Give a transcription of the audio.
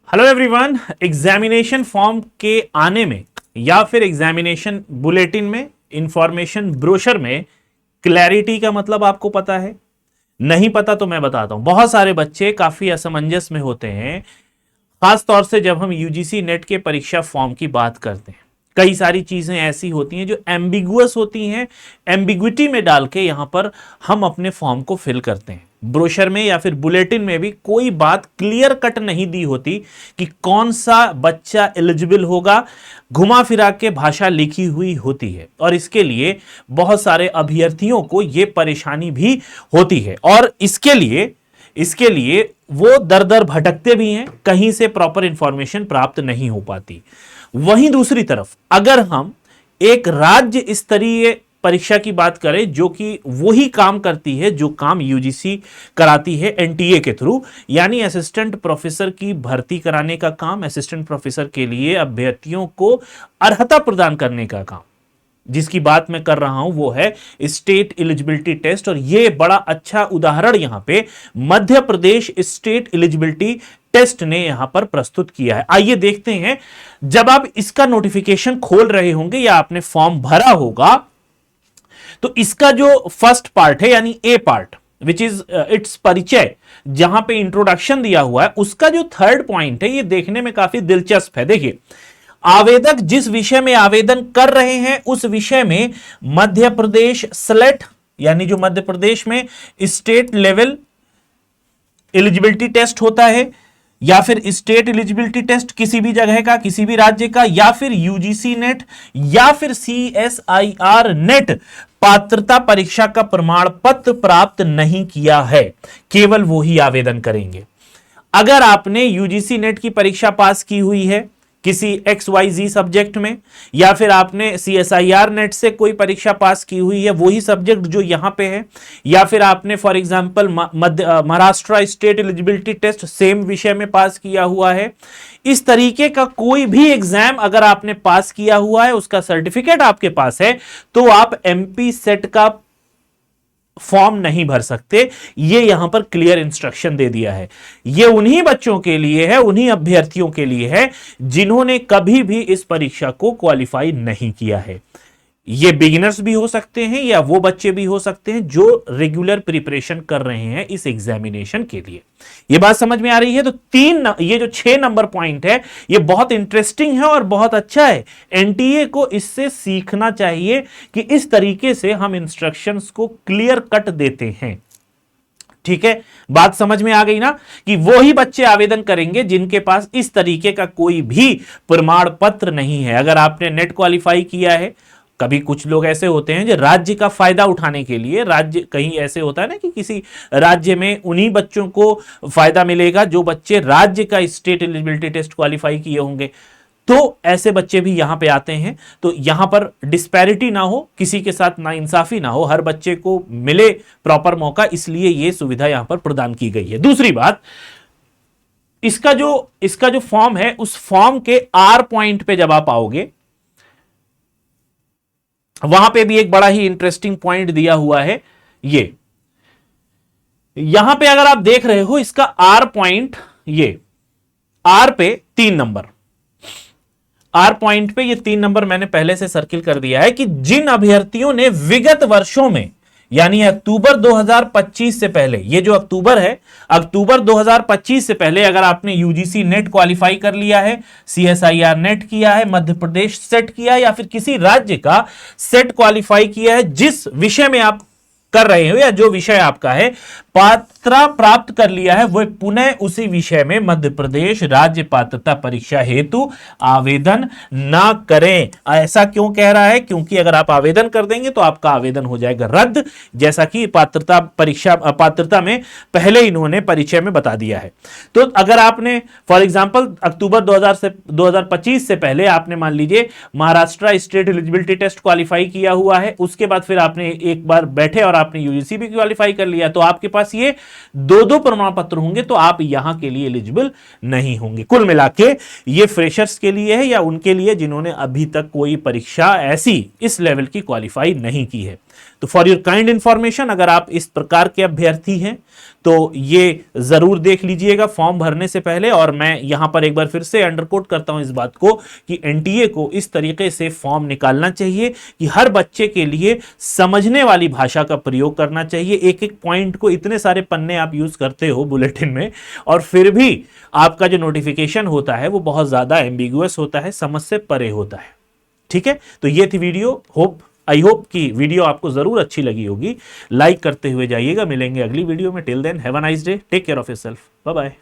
Hello everyone. Examination form के आने में या फिर एग्जामिनेशन बुलेटिन में, इंफॉर्मेशन ब्रोशर में क्लैरिटी का मतलब आपको पता है? नहीं पता तो मैं बताता हूं। बहुत सारे बच्चे काफी असमंजस में होते हैं, खास तौर से जब हम यूजीसी नेट के परीक्षा फॉर्म की बात करते हैं। कई सारी चीजें ऐसी होती हैं जो एम्बिगुअस होती हैं, एम्बिग्विटी में डाल के यहां पर हम अपने फॉर्म को फिल करते हैं। ब्रोशर में या फिर बुलेटिन में भी कोई बात क्लियर कट नहीं दी होती कि कौन सा बच्चा एलिजिबल होगा, घुमा फिरा के भाषा लिखी हुई होती है और इसके लिए बहुत सारे अभ्यर्थियों को यह परेशानी भी होती है और इसके लिए वो दर दर भटकते भी हैं, कहीं से प्रॉपर इंफॉर्मेशन प्राप्त नहीं हो पाती। वहीं दूसरी तरफ अगर हम एक राज्य स्तरीय परीक्षा की बात करें जो कि वही काम करती है जो काम यूजीसी कराती है एनटीए के थ्रू, यानी असिस्टेंट प्रोफेसर की भर्ती कराने का काम, असिस्टेंट प्रोफेसर के लिए अभ्यर्थियों को अर्हता प्रदान करने का काम, जिसकी बात मैं कर रहा हूं वो है स्टेट एलिजिबिलिटी टेस्ट। और यह बड़ा अच्छा उदाहरण यहां पे Madhya Pradesh state eligibility test ने यहां पर प्रस्तुत किया है। आइए देखते हैं, जब आप इसका नोटिफिकेशन खोल रहे होंगे या आपने फॉर्म भरा होगा तो इसका जो फर्स्ट पार्ट है यानी ए पार्ट विच इज इट्स परिचय, जहां पे इंट्रोडक्शन दिया हुआ है, उसका जो थर्ड पॉइंट है ये देखने में काफी दिलचस्प है। देखिए, आवेदक जिस विषय में आवेदन कर रहे हैं उस विषय में मध्य प्रदेश स्लेट, यानी जो मध्य प्रदेश में स्टेट लेवल एलिजिबिलिटी टेस्ट होता है या फिर स्टेट एलिजिबिलिटी टेस्ट किसी भी जगह का, किसी भी राज्य का, या फिर यूजीसी नेट या फिर सीएसआईआर नेट पात्रता परीक्षा का प्रमाण पत्र प्राप्त नहीं किया है, केवल वो ही आवेदन करेंगे। अगर आपने यूजीसी नेट की परीक्षा पास की हुई है किसी XYZ सब्जेक्ट में, या फिर आपने CSIR नेट से कोई परीक्षा पास की हुई है वही सब्जेक्ट जो यहां पे है, या फिर आपने for example Maharashtra state eligibility test same विषय में पास किया हुआ है, इस तरीके का कोई भी एग्जाम अगर आपने पास किया हुआ है, उसका सर्टिफिकेट आपके पास है, तो आप MP सेट का फॉर्म नहीं भर सकते। ये यहां पर क्लियर इंस्ट्रक्शन दे दिया है। ये उन्हीं बच्चों के लिए है, उन्हीं अभ्यर्थियों के लिए है जिन्होंने कभी भी इस परीक्षा को क्वालिफाई नहीं किया है। ये बिगिनर्स भी हो सकते हैं या वो बच्चे भी हो सकते हैं जो रेगुलर प्रिपरेशन कर रहे हैं इस एग्जामिनेशन के लिए। ये बात समझ में आ रही है? तो ये जो 6 नंबर पॉइंट है ये बहुत इंटरेस्टिंग है और बहुत अच्छा है। एनटीए को इससे सीखना चाहिए कि इस तरीके से हम इंस्ट्रक्शंस को क्लियर कट देते हैं। ठीक है, बात समझ में आ गई ना कि वो ही बच्चे आवेदन करेंगे जिनके पास इस तरीके का कोई भी प्रमाण पत्र नहीं है। अगर आपने नेट क्वालिफाई किया है, कभी कुछ लोग ऐसे होते हैं जो राज्य का फायदा उठाने के लिए, राज्य कहीं ऐसे होता है ना कि किसी राज्य में उन्हीं बच्चों को फायदा मिलेगा जो बच्चे राज्य का स्टेट एलिजिबिलिटी टेस्ट क्वालिफाई किए होंगे, तो ऐसे बच्चे भी यहां पे आते हैं। तो यहां पर डिस्पैरिटी ना हो, किसी के साथ नाइंसाफी ना हो, हर बच्चे को मिले प्रॉपर मौका, इसलिए यह सुविधा यहां पर प्रदान की गई है। दूसरी बात, इसका जो फॉर्म है उस फॉर्म के आर पॉइंट पे जब आप आओगे, वहां पे भी एक बड़ा ही इंटरेस्टिंग पॉइंट दिया हुआ है। ये यहां पे अगर आप देख रहे हो, इसका आर पॉइंट, ये आर पे 3 नंबर, आर पॉइंट पे ये 3 नंबर मैंने पहले से सर्किल कर दिया है कि जिन अभ्यर्थियों ने विगत वर्षों में, यानी अक्टूबर 2025 से पहले, ये जो अक्टूबर है, अक्टूबर 2025 से पहले अगर आपने यूजीसी नेट क्वालिफाई कर लिया है, CSIR नेट किया है, मध्य प्रदेश सेट किया है, या फिर किसी राज्य का सेट क्वालिफाई किया है, जिस विषय में आप कर रहे हो या जो विषय आपका है, पात्रता प्राप्त कर लिया है, वह पुनः उसी विषय में मध्य प्रदेश राज्य पात्रता परीक्षा हेतु आवेदन ना करें। ऐसा क्यों कह रहा है? क्योंकि अगर आप आवेदन कर देंगे तो आपका आवेदन हो जाएगा रद्द, जैसा कि पात्रता में पहले इन्होंने परिचय में बता दिया है। तो अगर आपने फॉर एग्जाम्पल अक्टूबर 2025 से पहले आपने मान लीजिए Maharashtra state eligibility test qualify किया हुआ है, उसके बाद फिर आपने एक बार बैठे और आपने यूजीसी भी क्वालिफाई कर लिया, तो आपके पास ये 2 प्रमाण पत्र होंगे, तो आप यहां के लिए एलिजिबल नहीं होंगे। कुल मिलाके ये फ्रेशर्स के लिए है या उनके लिए जिन्होंने अभी तक कोई परीक्षा ऐसी इस लेवल की क्वालिफाई नहीं की है। तो फॉर योर काइंड इंफॉर्मेशन, अगर आप इस प्रकार के अभ्यर्थी हैं तो ये जरूर देख लीजिएगा फॉर्म भरने से पहले। और मैं यहां पर एक बार फिर से अंडरकोट करता हूं इस बात को कि एनटीए को इस तरीके से फॉर्म निकालना चाहिए कि हर बच्चे के लिए समझने वाली भाषा का प्रयोग करना चाहिए। एक एक पॉइंट को इतने सारे पन्ने आप यूज करते हो बुलेटिन में, और फिर भी आपका जो नोटिफिकेशन होता है वो बहुत ज्यादा एम्बिगुअस होता है, समझ से परे होता है। ठीक है, तो ये थी वीडियो। आई होप कि वीडियो आपको जरूर अच्छी लगी होगी। लाइक करते हुए जाइएगा। मिलेंगे अगली वीडियो में। Till then have a nice day, take care of yourself, bye bye.